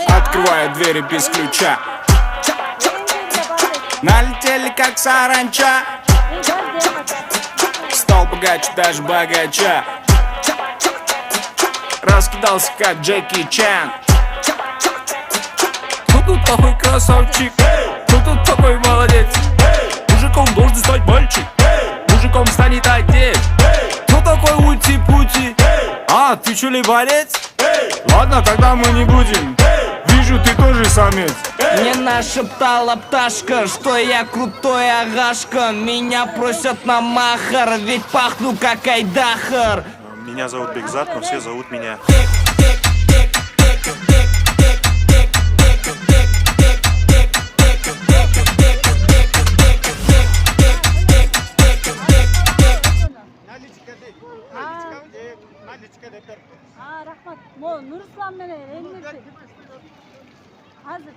Открываю двери без ключа. Налетели как саранча. Стал богаче, даже богача. Раскидался как Джеки Чан. Кто тут такой красавчик? Кто тут такой молодец? Мужиком должен стать мальчик. Мужиком станет отец. Кто такой ути-пути? А, ты чё ли борец? Ладно, тогда мы не будем. Вижу, ты тоже самец. Мне нашептала пташка, что я крутой агашка. Меня просят на махар, ведь пахну как айдахар. Меня зовут Бекзат, но все зовут меня. Рахмат. Нұрислам менен Элмирди. Азыр